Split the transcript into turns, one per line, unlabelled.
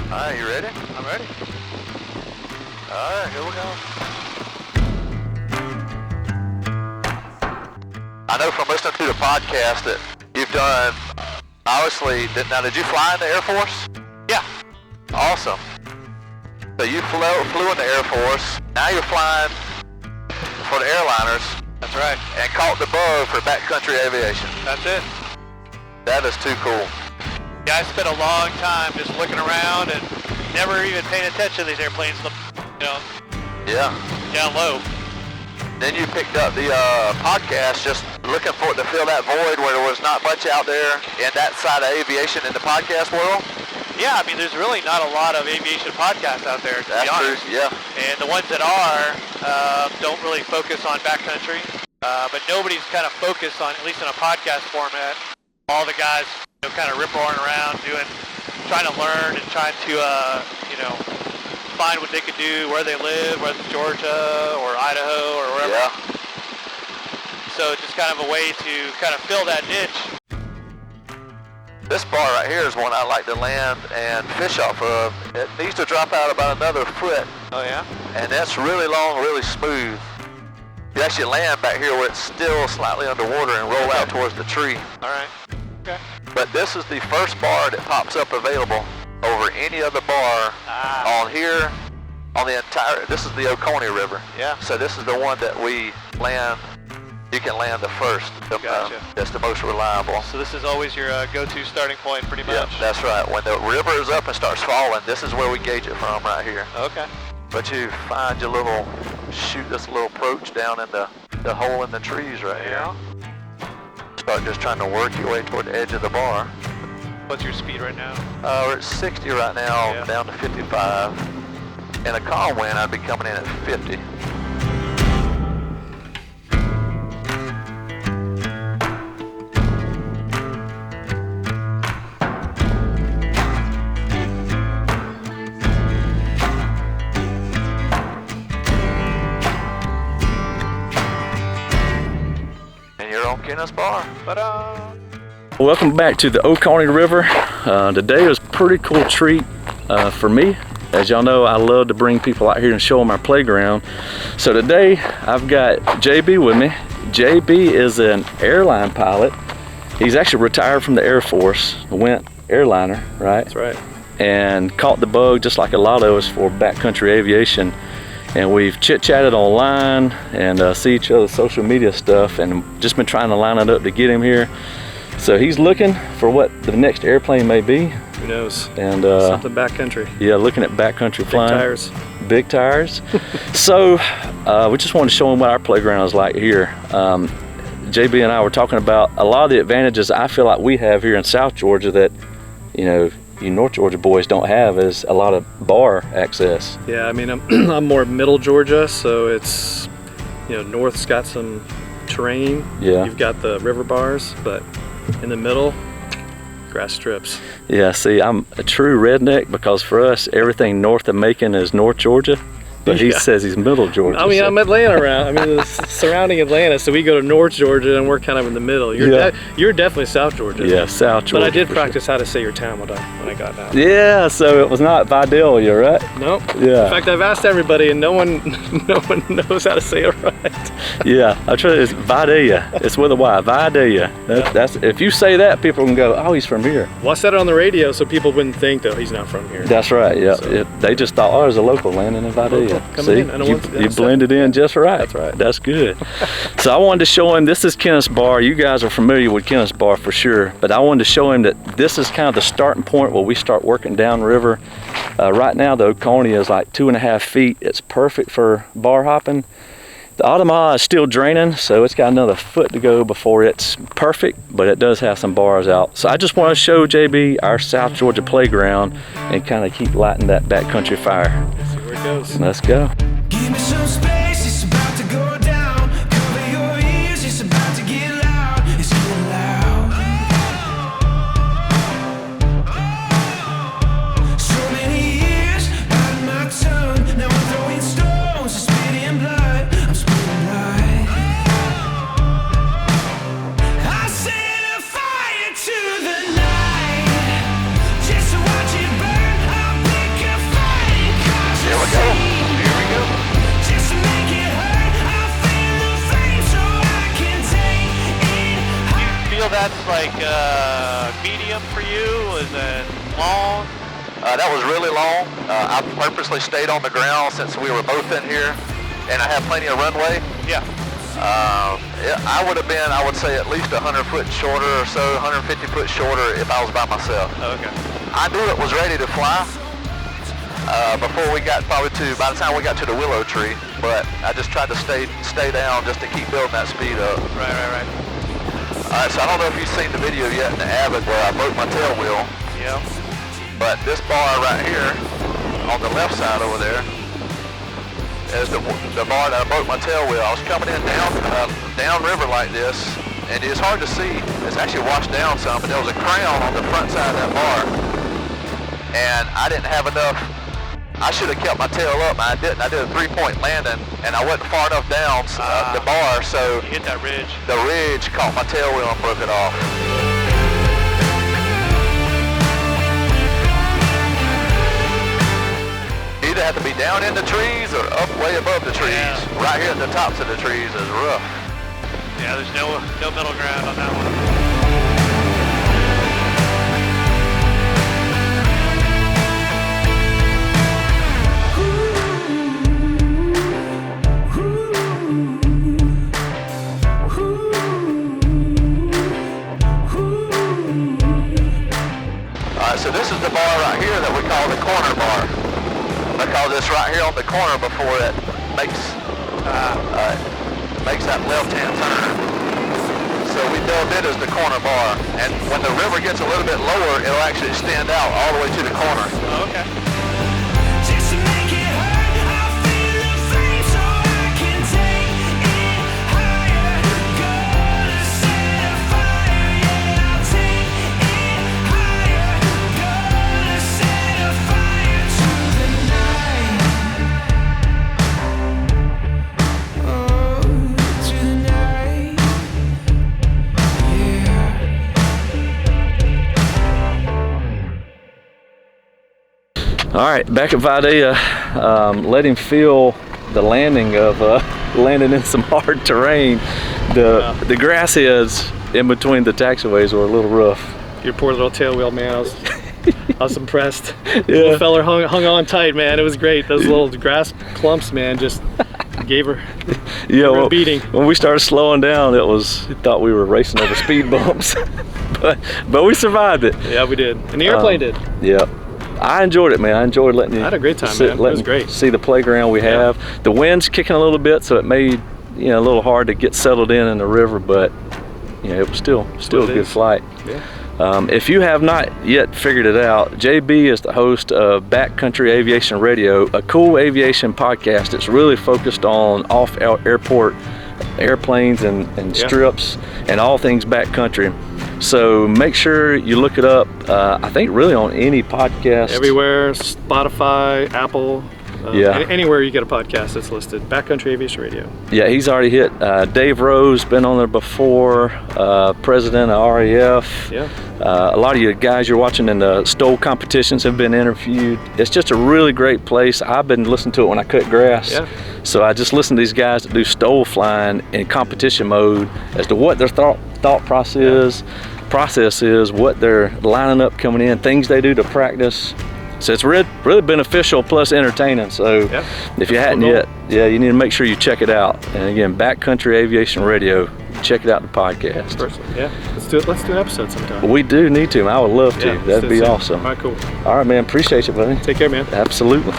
All right, you ready?
I'm ready.
All right, here we go. I know from listening to the podcast that you've done, obviously, now did you fly in the Air Force?
Yeah.
Awesome. So you flew in the Air Force, now you're flying for the airliners.
That's right.
And caught the bug for Backcountry Aviation.
That's it.
That is too cool.
Yeah, I spent a long time just looking around and never even paying attention to these airplanes,
Yeah.
down low.
Then you picked up the podcast just looking for it to fill that void where there was not much out there in that side of aviation in the podcast world.
Yeah, I mean, there's really not a lot of aviation podcasts out there, to be honest.
True, yeah.
And the ones that are don't really focus on backcountry, but nobody's kind of focused on, at least in a podcast format, all the guys kind of rip-roaring around, trying to learn and trying to, find what they could do, where they live, whether it's Georgia or Idaho or wherever.
Yeah.
So just kind of a way to kind of fill that niche.
This bar right here is one I like to land and fish off of. It needs to drop out about another foot.
Oh, yeah?
And that's really long, really smooth. You actually land back here where it's still slightly underwater and roll out towards the tree.
All right. Okay.
But this is the first bar that pops up available over any other bar on here, on the entire, this is the Oconee River.
Yeah.
So this is the one that we land, you can land the first.
Gotcha.
That's the most reliable.
So this is always your go-to starting point, pretty much?
Yeah, that's right. When the river is up and starts falling, this is where we gauge it from right here.
Okay.
But you find your little, shoot this little approach down in the hole in the trees right here. Start just trying to work your way toward the edge of the bar.
What's your speed right now?
We're at 60 right now, down to 55. In a calm wind, I'd be coming in at 50. And you're on Kenneth's Bar. Ta-da!
Welcome back to the Oconee River. Today was a pretty cool treat for me. As y'all know, I love to bring people out here and show them our playground. So today I've got JB with me. JB is an airline pilot. He's actually retired from the Air Force, went airliner, right?
That's right.
And caught the bug just like a lot of us for backcountry aviation. And we've chit-chatted online and see each other's social media stuff and just been trying to line it up to get him here. So he's looking for what the next airplane may be.
Who knows?
And
something backcountry.
Yeah, looking at backcountry flying.
Big tires.
Big tires. So we just wanted to show him what our playground is like here. JB and I were talking about a lot of the advantages I feel like we have here in South Georgia that, you North Georgia boys don't have, is a lot of bar access.
Yeah, I mean, I'm more middle Georgia, so it's, north's got some terrain.
Yeah.
You've got the river bars, but in the middle, grass strips.
Yeah, see, I'm a true redneck because for us, everything north of Macon is North Georgia, but he says he's middle Georgia.
I mean, I'm Atlanta around. I mean, surrounding Atlanta, so we go to North Georgia and we're kind of in the middle. You're definitely South Georgia.
Yeah, South Georgia.
But I did practice how to say your town when I got down.
Yeah, so it was not Vidalia, right?
Nope.
Yeah.
In fact, I've asked everybody, and no one knows how to say it right.
Yeah, I try. It's Vidalia. It's with a Y. Vidalia. That's if you say that, people can go, "Oh, he's from here."
Well, I said it on the radio so people wouldn't think that he's not from here.
That's right. Yeah.
So.
They just thought, "Oh, there's a local landing in Vidalia." See, you blended in just right.
That's right.
That's good. So I wanted to show him. This is Kenneth's Bar. You guys are familiar with Kenneth's Bar for sure, but I wanted to show him that this is kind of the starting point where we start working downriver. Right now, the Oconee is like 2.5 feet. It's perfect for bar hopping. The Ottawa is still draining, so it's got another foot to go before it's perfect, but it does have some bars out. So I just want to show JB our South Georgia playground and kind of keep lighting that backcountry fire.
Let's see where it goes.
Let's go.
Give me some space, it's about to go down. Cover your ears, it's about to get loud. It's getting loud. So many years out my tongue. Now I'm throwing stones, I'm spitting blood. I'm spitting blood. I set a fire to the night, just to watch it burn. I've been
like medium for you? Was it long?
That was really long. I purposely stayed on the ground since we were both in here, and I had plenty of runway.
Yeah.
I would have been, I would say, at least 100 foot shorter or so, 150 foot shorter if I was by myself.
Oh, okay.
I knew it was ready to fly before we got by the time we got to the willow tree, but I just tried to stay down just to keep building that speed up.
Right.
Alright, so I don't know if you've seen the video yet in the Avid where I broke my tail wheel.
Yeah.
But this bar right here, on the left side over there, is the bar that I broke my tail wheel. I was coming in down river like this, and it's hard to see. It's actually washed down some, but there was a crown on the front side of that bar, and I didn't have enough. I should have kept my tail up, and I didn't. I did a 3-point landing, and I wasn't far enough down the bar, so
you hit that ridge.
The ridge caught my tail wheel and broke it off. Either have to be down in the trees or up way above the trees.
Yeah.
Right here at the tops of the trees is rough.
Yeah, there's no middle ground on that one.
Alright, so this is the bar right here that we call the corner bar. Because it's right here on the corner before it makes that left-hand turn. So we dubbed it as the corner bar. And when the river gets a little bit lower, it'll actually extend out all the way to the corner.
Oh, okay.
Just to make it hurt, I feel the flame so I can take it higher. Gonna set a fire, yeah, I'll take it higher. Gonna set a fire to the night. Oh, to the night.
All right, back at Vidalia, let him feel the landing of landing in some hard terrain. The grass heads in between the taxiways were a little rough.
Your poor little tail wheel, man. I was impressed.
Yeah.
Little feller hung on tight, man. It was great. Those little grass clumps, man, just gave her a beating. When
we started slowing down, thought we were racing over speed bumps, but we survived it.
Yeah, we did, and the airplane did.
Yeah. I enjoyed it, man. I enjoyed letting you.
I had a great time, man. It was great.
See the playground we have. The wind's kicking a little bit, so it made a little hard to get settled in the river, but it was still a good flight.
Yeah.
If you have not yet figured it out, JB is the host of Backcountry Aviation Radio, a cool aviation podcast that's really focused on off-airport airplanes and strips and all things backcountry. So make sure you look it up. I think really on any podcast.
Everywhere, Spotify, Apple, anywhere you get a podcast, it's listed. Backcountry Aviation Radio.
Yeah, he's already hit. Dave Rose, been on there before, president of RAF.
Yeah.
A lot of you guys you're watching in the STOL competitions have been interviewed. It's just a really great place. I've been listening to it when I cut grass.
Yeah.
So I just listen to these guys that do STOL flying in competition mode as to what their thought process is, what they're lining up coming in, things they do to practice. So it's really beneficial plus entertaining. So if you hadn't yet, you need to make sure you check it out. And again, Backcountry Aviation Radio. Check it out, the podcast.
Yeah, let's do an episode sometime.
We do need to. I would love to. That'd be awesome.
All right, cool.
All right, man. Appreciate you, buddy.
Take care, man.
Absolutely.